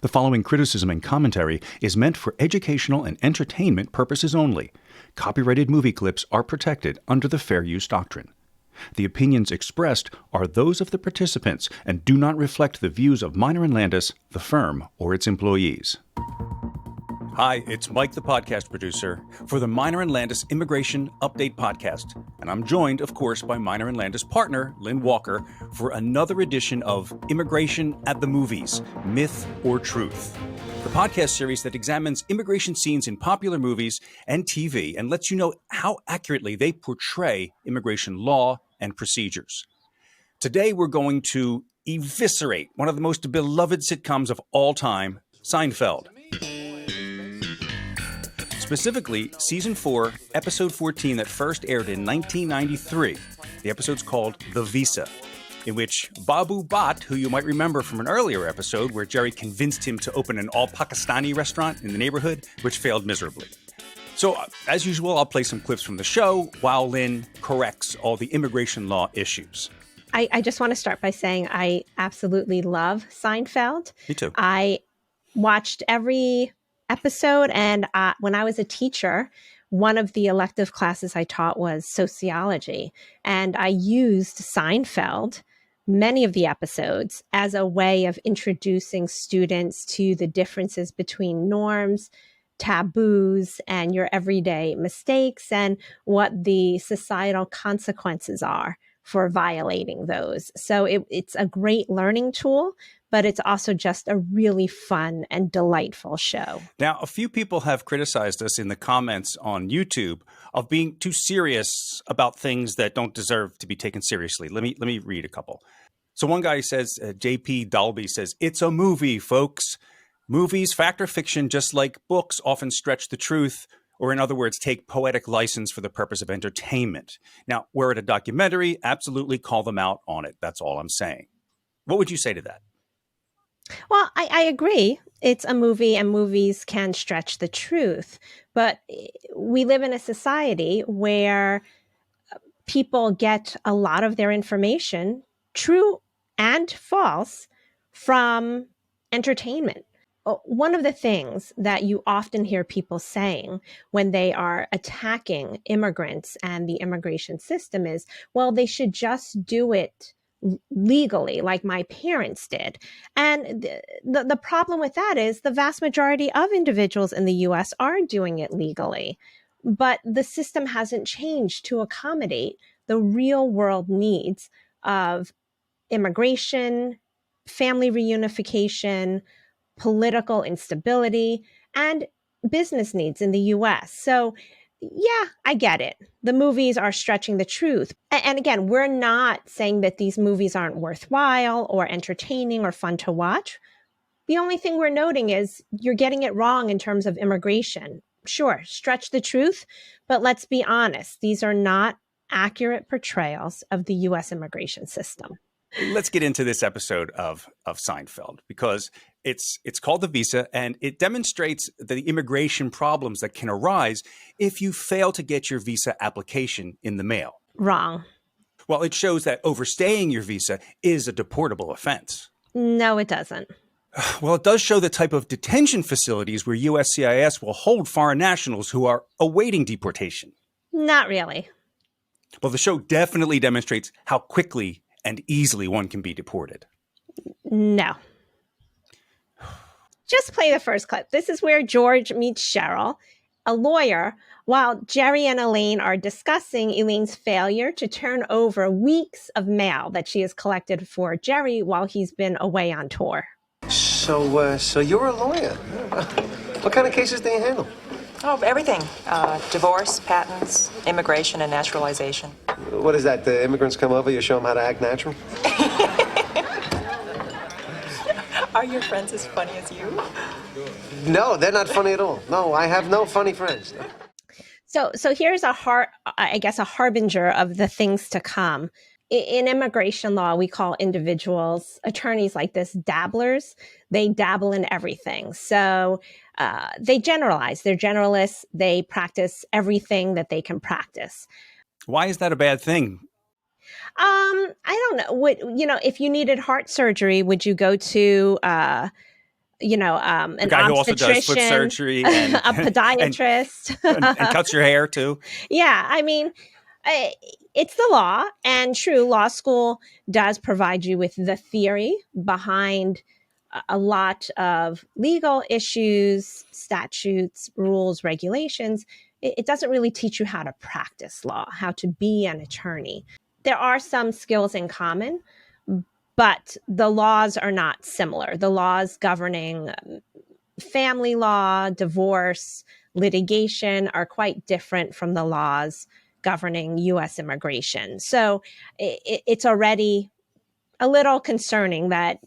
The following criticism and commentary is meant for educational and entertainment purposes only. Copyrighted movie clips are protected under the Fair Use Doctrine. The opinions expressed are those of the participants and do not reflect the views of Miner and Landis, the firm, or its employees. Hi, it's Mike, the podcast producer, for the Miner and Landis Immigration Update Podcast. And I'm joined, of course, by Miner and Landis partner, Lynn Walker, for another edition of Immigration at the Movies, Myth or Truth, the podcast series that examines immigration scenes in popular movies and TV and lets you know how accurately they portray immigration law and procedures. Today, we're going to eviscerate one of the most beloved sitcoms of all time, Seinfeld. Specifically, Season 4, Episode 14 that first aired in 1993. The episode's called The Visa, in which Babu Bhat, who you might remember from an earlier episode where Jerry convinced him to open an all-Pakistani restaurant in the neighborhood, which failed miserably. So, as usual, I'll play some clips from the show while Lynn corrects all the immigration law issues. I just want to start by saying I absolutely love Seinfeld. Me too. I watched every episode, and when I was a teacher, one of the elective classes I taught was sociology, and I used Seinfeld, many of the episodes, as a way of introducing students to the differences between norms, taboos, and your everyday mistakes, and what the societal consequences are for violating those. So it's a great learning tool, but it's also just a really fun and delightful show. Now, a few people have criticized us in the comments on YouTube of being too serious about things that don't deserve to be taken seriously. Let me read a couple. So one guy says, JP Dalby says, "It's a movie, folks. Movies, fact or fiction, just like books, often stretch the truth, or in other words, take poetic license for the purpose of entertainment. Now, we're at a documentary, absolutely call them out on it. That's all I'm saying." What would you say to that? Well, I agree. It's a movie and movies can stretch the truth. But we live in a society where people get a lot of their information, true and false, from entertainment. One of the things that you often hear people saying when they are attacking immigrants and the immigration system is, well, they should just do it legally, like my parents did. And the problem with that is the vast majority of individuals in the U.S. are doing it legally, but the system hasn't changed to accommodate the real world needs of immigration, family reunification, political instability, and business needs in the U.S. So yeah, I get it. The movies are stretching the truth. And again, we're not saying that these movies aren't worthwhile or entertaining or fun to watch. The only thing we're noting is you're getting it wrong in terms of immigration. Sure, stretch the truth, but let's be honest. These are not accurate portrayals of the U.S. immigration system. Let's get into this episode of Seinfeld because it's called The Visa, and it demonstrates the immigration problems that can arise if you fail to get your visa application in the mail. Wrong. Well, it shows that overstaying your visa is a deportable offense. No, it doesn't. Well, it does show the type of detention facilities where USCIS will hold foreign nationals who are awaiting deportation. Not really. Well, the show definitely demonstrates how quickly and easily one can be deported. No. Just play the first clip. This is where George meets Cheryl, a lawyer, while Jerry and Elaine are discussing Elaine's failure to turn over weeks of mail that she has collected for Jerry while he's been away on tour. So you're a lawyer. What kind of cases do you handle? Oh, everything. Divorce, patents, immigration, and naturalization. What is that? The immigrants come over, you show them how to act natural? Are your friends as funny as you? No, they're not funny at all. No, I have no funny friends. So here's a harbinger of the things to come. In immigration law, we call individuals, attorneys like this, dabblers. They dabble in everything. So they generalize. They're generalists. They practice everything that they can practice. Why is that a bad thing? I don't know. If you needed heart surgery, would you go to an guy who also does foot obstetrician, surgery a and podiatrist. and cuts your hair too. Yeah, I mean, it's the law, and true, law school does provide you with the theory behind a lot of legal issues, statutes, rules, regulations. It doesn't really teach you how to practice law, how to be an attorney. There are some skills in common, but the laws are not similar. The laws governing family law, divorce, litigation are quite different from the laws governing U.S. immigration. So it's already a little concerning that,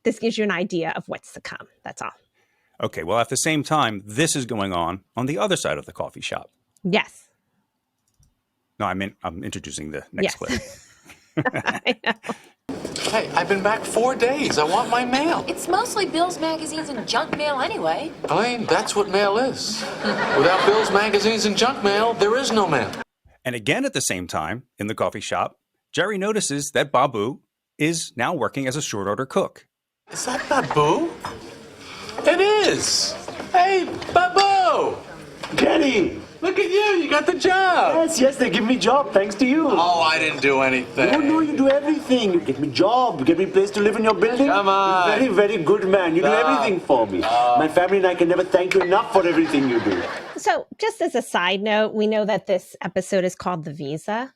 this gives you an idea of what's to come. That's all. Okay, well, at the same time, this is going on the other side of the coffee shop. Yes. No, I'm introducing the next clip. I know. Hey, I've been back 4 days. I want my mail. It's mostly Bill's magazines and junk mail anyway. Elaine, that's what mail is. Without Bill's magazines and junk mail, there is no mail. And again, at the same time, in the coffee shop, Jerry notices that Babu is now working as a short order cook. Is that Babu? It is. Hey, Babu! Daddy! Look at you. You got the job. Yes, they give me job thanks to you. Oh, I didn't do anything. Oh, no, you do everything. You get me job, you get me place to live in your building. Come on. You're very, very good man. You do everything for me. My family and I can never thank you enough for everything you do. So just as a side note, we know that this episode is called The Visa.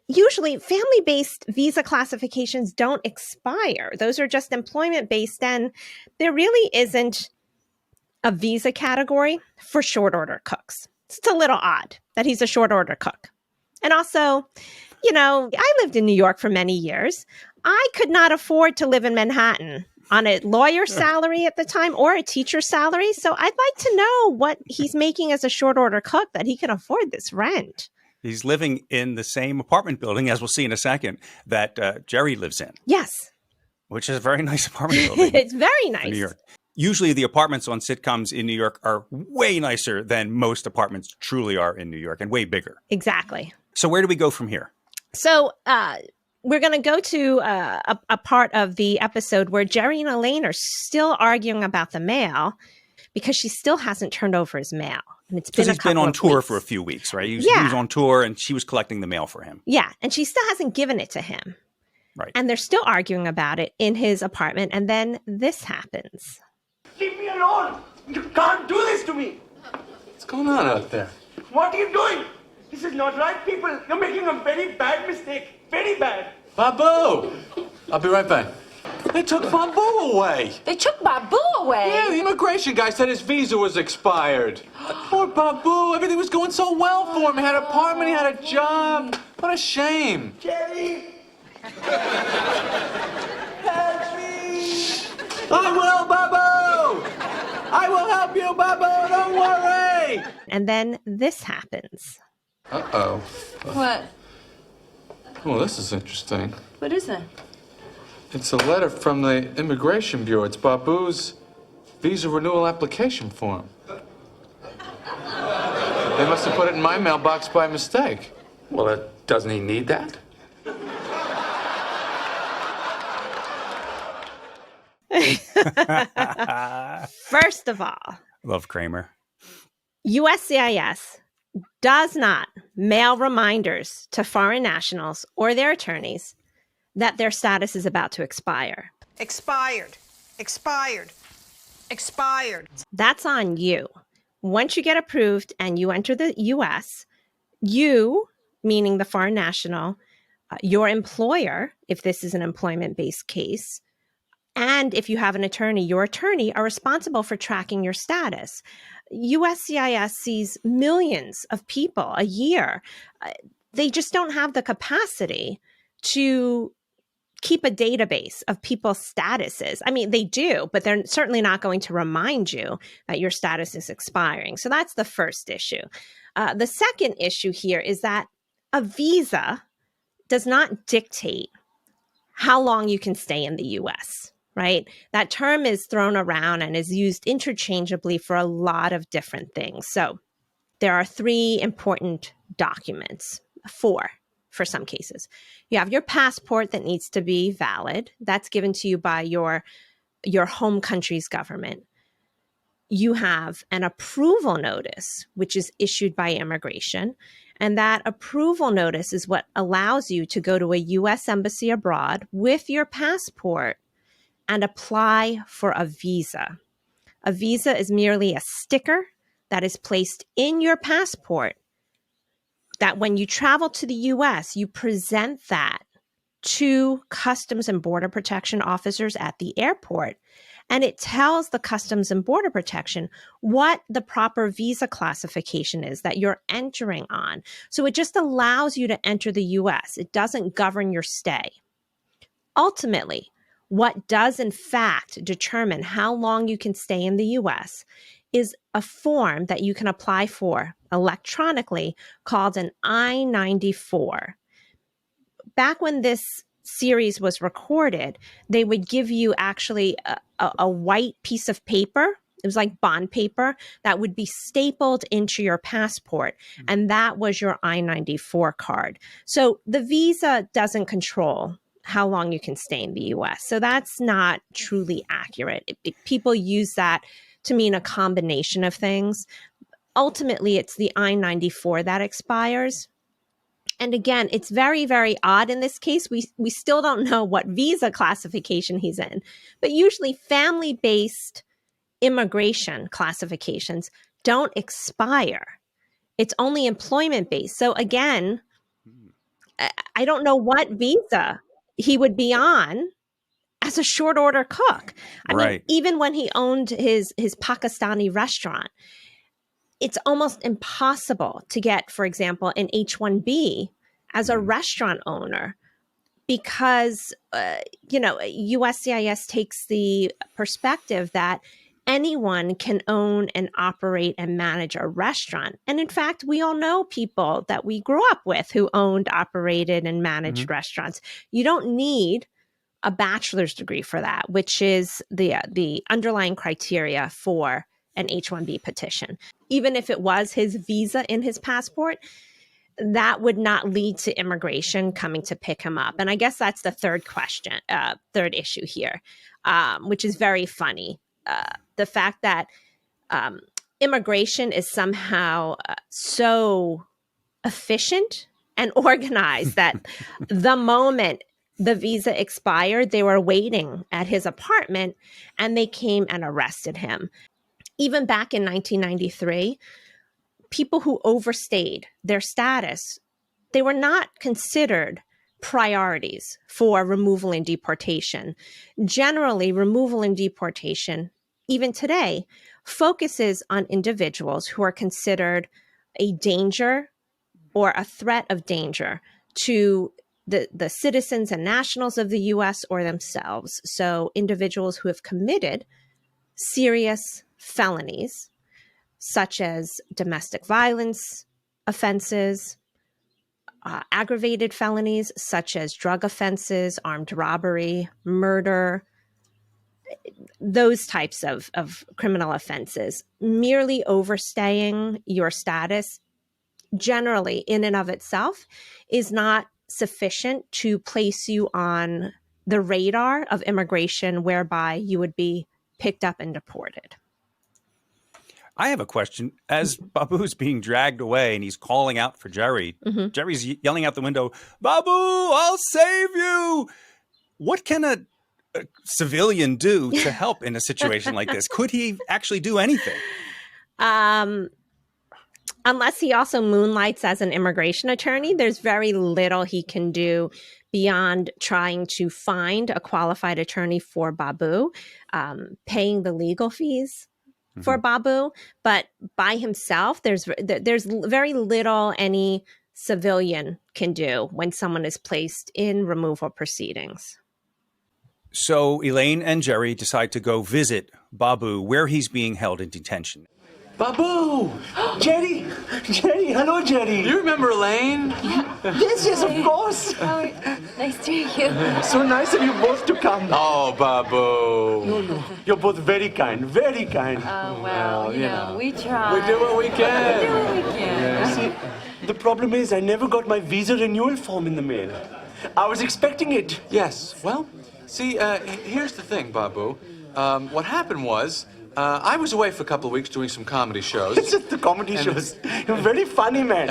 Usually family-based visa classifications don't expire. Those are just employment-based, and there really isn't a visa category for short order cooks. It's a little odd that he's a short order cook. And also, I lived in New York for many years. I could not afford to live in Manhattan on a lawyer's salary at the time or a teacher's salary. So I'd like to know what he's making as a short order cook that he can afford this rent. He's living in the same apartment building, as we'll see in a second, that Jerry lives in. Yes. Which is a very nice apartment building. It's very nice. In New York. Usually the apartments on sitcoms in New York are way nicer than most apartments truly are in New York, and way bigger. Exactly. So where do we go from here? So we're going to go to a part of the episode where Jerry and Elaine are still arguing about the mail because she still hasn't turned over his mail. And it's Because he's been on tour weeks. for a few weeks, right? He was on tour and she was collecting the mail for him. Yeah, and she still hasn't given it to him. Right. And they're still arguing about it in his apartment. And then this happens. Leave me alone! You can't do this to me! What's going on out there? What are you doing? This is not right, people. You're making a very bad mistake. Very bad. Babu! I'll be right back. They took Babu away. They took Babu away. Yeah, the immigration guy said his visa was expired. Poor Babu. Everything was going so well for him. He had an apartment, he had a job. What a shame. Jerry! Help me! I will, Babu! I will help you, Babu. Don't worry. And then this happens. Uh-oh. What? Well, this is interesting. What is it? It's a letter from the Immigration Bureau. It's Babu's visa renewal application form. They must have put it in my mailbox by mistake. Well, doesn't he need that? First of all, Love Cramer. USCIS does not mail reminders to foreign nationals or their attorneys that their status is about to expire. Expired. Expired. Expired. That's on you. Once you get approved and you enter the US, you, meaning the foreign national, your employer, if this is an employment-based case, and if you have an attorney, your attorney are responsible for tracking your status. USCIS sees millions of people a year. They just don't have the capacity to keep a database of people's statuses. I mean, they do, but they're certainly not going to remind you that your status is expiring. So that's the first issue. The second issue here is that a visa does not dictate how long you can stay in the US, right? That term is thrown around and is used interchangeably for a lot of different things. So there are 3 important documents, 4 for some cases. You have your passport that needs to be valid. That's given to you by your your home country's government, you have an approval notice, which is issued by immigration. And that approval notice is what allows you to go to a U.S. embassy abroad with your passport and apply for a visa. A visa is merely a sticker that is placed in your passport that when you travel to the U.S., you present that to Customs and Border Protection officers at the airport. And it tells the Customs and Border Protection what the proper visa classification is that you're entering on. So it just allows you to enter the U.S. It doesn't govern your stay. Ultimately, what does in fact determine how long you can stay in the U.S. is a form that you can apply for electronically called an I-94. Back when this series was recorded, they would give you actually a white piece of paper. It was like bond paper that would be stapled into your passport. And that was your I-94 card. So the visa doesn't control how long you can stay in the U.S. So that's not truly accurate. People use that to mean a combination of things. Ultimately, it's the I-94 that expires. And again, it's very, very odd in this case. We still don't know what visa classification he's in. But usually family-based immigration classifications don't expire. It's only employment-based. So again, I don't know what visa he would be on as a short order cook. I mean, even when he owned his Pakistani restaurant, it's almost impossible to get, for example, an H-1B as a restaurant owner because, USCIS takes the perspective that anyone can own and operate and manage a restaurant. And in fact, we all know people that we grew up with who owned, operated, and managed restaurants. You don't need a bachelor's degree for that, which is the underlying criteria for an H-1B petition. Even if it was his visa in his passport, that would not lead to immigration coming to pick him up. And I guess that's the third issue here, which is very funny. The fact that immigration is somehow so efficient and organized that the moment the visa expired, they were waiting at his apartment and they came and arrested him. Even back in 1993, people who overstayed their status, they were not considered priorities for removal and deportation. Generally, removal and deportation, even today, focuses on individuals who are considered a danger or a threat of danger to the citizens and nationals of the U.S. or themselves. So individuals who have committed serious felonies, such as domestic violence offenses, aggravated felonies, such as drug offenses, armed robbery, murder, those types of criminal offenses. Merely overstaying your status, generally in and of itself, is not sufficient to place you on the radar of immigration whereby you would be picked up and deported. I have a question. As Babu's being dragged away and he's calling out for Jerry, Jerry's yelling out the window, "Babu, I'll save you!" What can a civilian do to help in a situation like this? Could he actually do anything? Unless he also moonlights as an immigration attorney, there's very little he can do beyond trying to find a qualified attorney for Babu, paying the legal fees for Babu. But by himself, there's very little any civilian can do when someone is placed in removal proceedings. So Elaine and Jerry decide to go visit Babu where he's being held in detention. Babu! Jerry! Jerry! Hello, Jerry! You remember Elaine? Yes, of course! Oh, nice to meet you. So nice of you both to come. Oh, Babu. No. You're both very kind, very kind. Oh, well, you know, we try. We do what we can. We do what we can. See, the problem is I never got my visa renewal form in the mail. I was expecting it. Yes. Well, see, here's the thing, Babu. What happened was, I was away for a couple of weeks doing some comedy shows. It's just the comedy shows. You're very funny, man.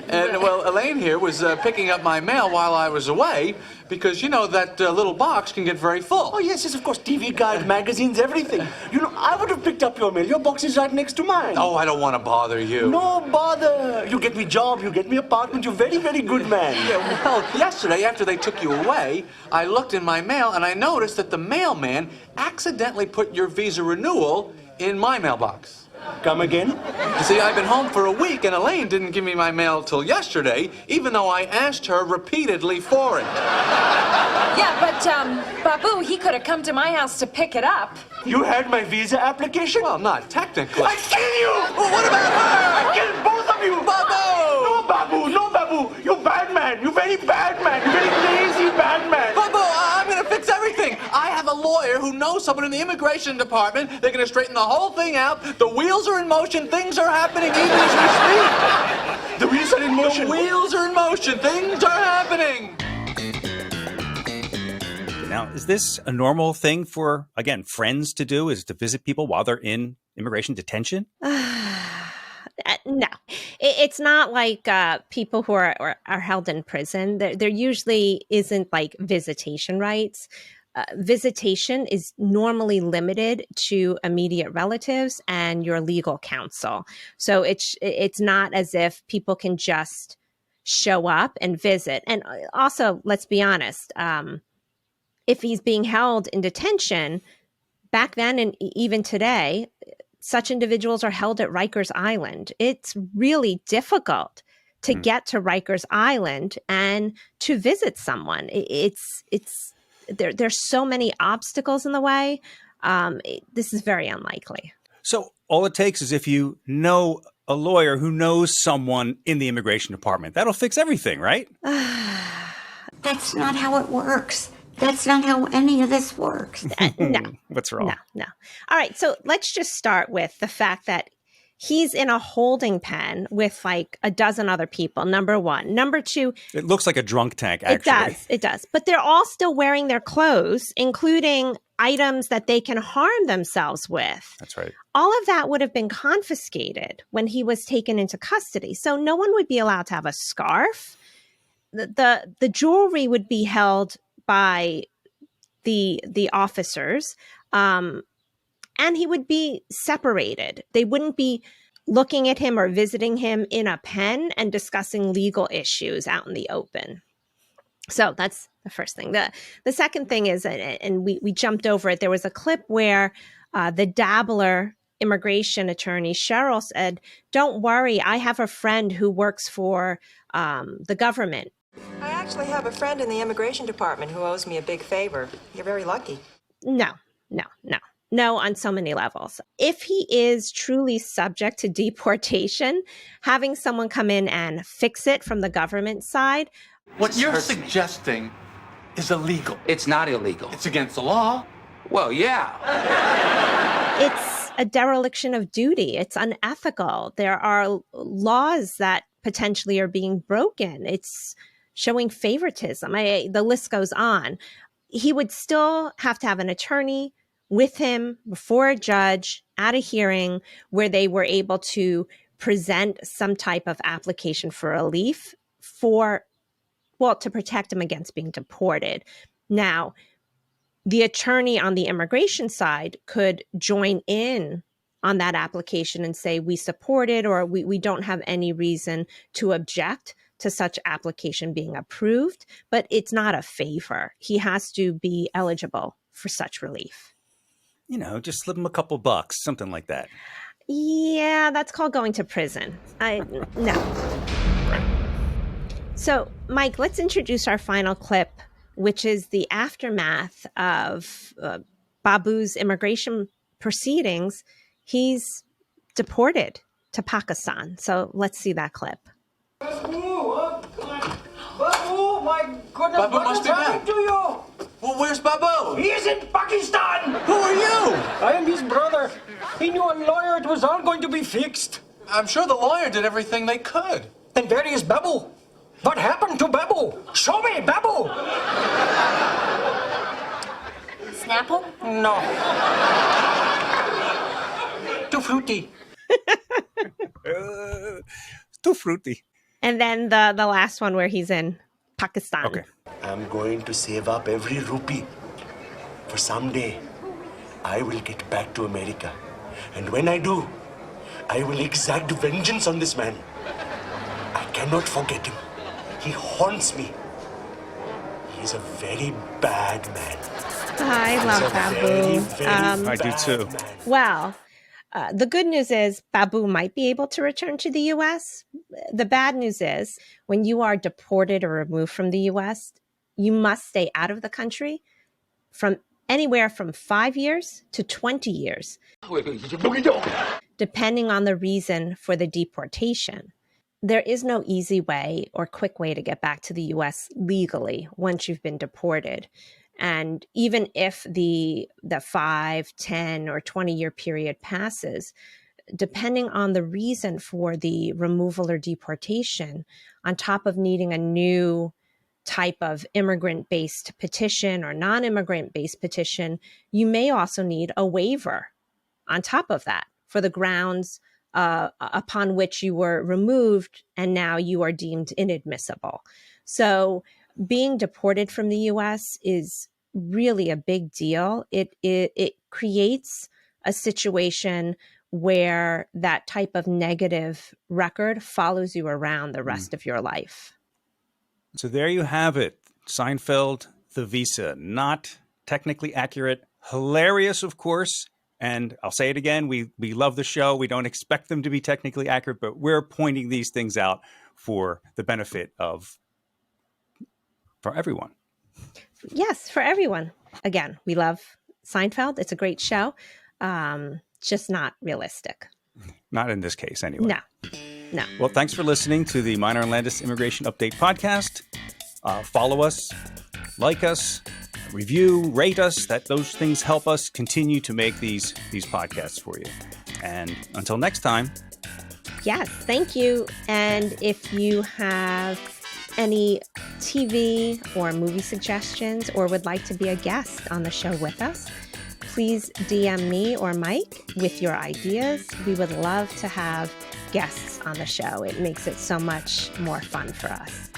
And, well, Elaine here was picking up my mail while I was away because, you know, that little box can get very full. Oh, yes, of course. TV guide, magazines, everything. You know, I would have picked up your mail. Your box is right next to mine. Oh, I don't want to bother you. No bother. You get me job, you get me apartment. You're very, very good man. Yeah, well, yesterday, after they took you away, I looked in my mail and I noticed that the mailman accidentally put your visa renewal in my mailbox. Come again? You see, I've been home for a week and Elaine didn't give me my mail till yesterday, even though I asked her repeatedly for it. Yeah, but, Babu, he could have come to my house to pick it up. You had my visa application? Well, not technically. I kill you! Well, what about her? I kill both of you! Babu! No, Babu, no, Babu. You're bad man. You're very bad man. You're very lazy bad man. Babu, I'm gonna fix everything. I have a lawyer who knows someone in the immigration department. They're gonna straighten the whole thing out. The wheels are in motion. Things are happening even as we speak. The wheels are in motion. The wheels are in motion. Things are happening. Now, is this a normal thing for, again, friends to do, is to visit people while they're in immigration detention? No, it's not like people who are held in prison. There usually isn't like visitation rights. Visitation is normally limited to immediate relatives and your legal counsel. So it's not as if people can just show up and visit. And also, let's be honest, if he's being held in detention, back then and even today, such individuals are held at Rikers Island. It's really difficult to get to Rikers Island and to visit someone. There's so many obstacles in the way. This is very unlikely. So all it takes is if you know a lawyer who knows someone in the immigration department. That'll fix everything, right? That's not how it works. That's not how any of this works. No. What's wrong? No. All right. So let's just start with the fact that he's in a holding pen with like a dozen other people, number one. Number two. It looks like a drunk tank, actually. It does. But they're all still wearing their clothes, including items that they can harm themselves with. That's right. All of that would have been confiscated when he was taken into custody. So no one would be allowed to have a scarf. The jewelry would be held by the officers, and he would be separated. They wouldn't be looking at him or visiting him in a pen and discussing legal issues out in the open. So that's the first thing. The second thing is, and we jumped over it, there was a clip where the dabbler immigration attorney Cheryl said, "Don't worry, I have a friend who works for the government." I actually have a friend in the immigration department who owes me a big favor. You're very lucky. No, on so many levels. If he is truly subject to deportation, having someone come in and fix it from the government side. What you're suggesting is illegal. It's not illegal. It's against the law. Well, yeah. It's a dereliction of duty. It's unethical. There are laws that potentially are being broken. It's showing favoritism. The list goes on. He would still have to have an attorney with him before a judge at a hearing where they were able to present some type of application for relief to protect him against being deported. Now, the attorney on the immigration side could join in on that application and say, we support it, or we don't have any reason to object to such application being approved, but it's not a favor. He has to be eligible for such relief. Just slip him a couple bucks, something like that. Yeah, that's called going to prison. No. So, Mike, let's introduce our final clip, which is the aftermath of Babu's immigration proceedings. He's deported to Pakistan. So let's see that clip. Babu, my goodness, Babu must be back. To you? Well, where's Babu? He is in Pakistan. Who are you? I am his brother. He knew a lawyer. It was all going to be fixed. I'm sure the lawyer did everything they could. Then where is Babu? What happened to Babu? Show me, Babu. Snapple? No. Too fruity. Too fruity. And then the last one where he's in Pakistan. Okay. I'm going to save up every rupee. For someday, I will get back to America. And when I do, I will exact vengeance on this man. I cannot forget him. He haunts me. He's a very bad man. I love Babu. I do too. Well, the good news is Babu might be able to return to the U.S. The bad news is when you are deported or removed from the U.S., you must stay out of the country from anywhere from 5 years to 20 years, depending on the reason for the deportation. There is no easy way or quick way to get back to the U.S. legally once you've been deported. And even if the 5, 10, or 20-year period passes, depending on the reason for the removal or deportation, on top of needing a new type of immigrant-based petition or non-immigrant-based petition, you may also need a waiver on top of that for the grounds upon which you were removed and now you are deemed inadmissible. So being deported from the U.S. is really a big deal. It creates a situation where that type of negative record follows you around the rest of your life. So there you have it. Seinfeld, the visa. Not technically accurate. Hilarious, of course. And I'll say it again, we love the show. We don't expect them to be technically accurate, but we're pointing these things out for the benefit for everyone. Yes, for everyone. Again, we love Seinfeld. It's a great show. Just not realistic. Not in this case, anyway. No. Well, thanks for listening to the Minor and Landis Immigration Update podcast. Follow us, like us, review, rate us. Those things help us continue to make these podcasts for you. And until next time. Yes, thank you. And if you have any TV or movie suggestions or would like to be a guest on the show with us, please DM me or Mike with your ideas. We would love to have guests on the show. It makes it so much more fun for us.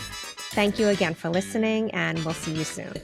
Thank you again for listening, and we'll see you soon.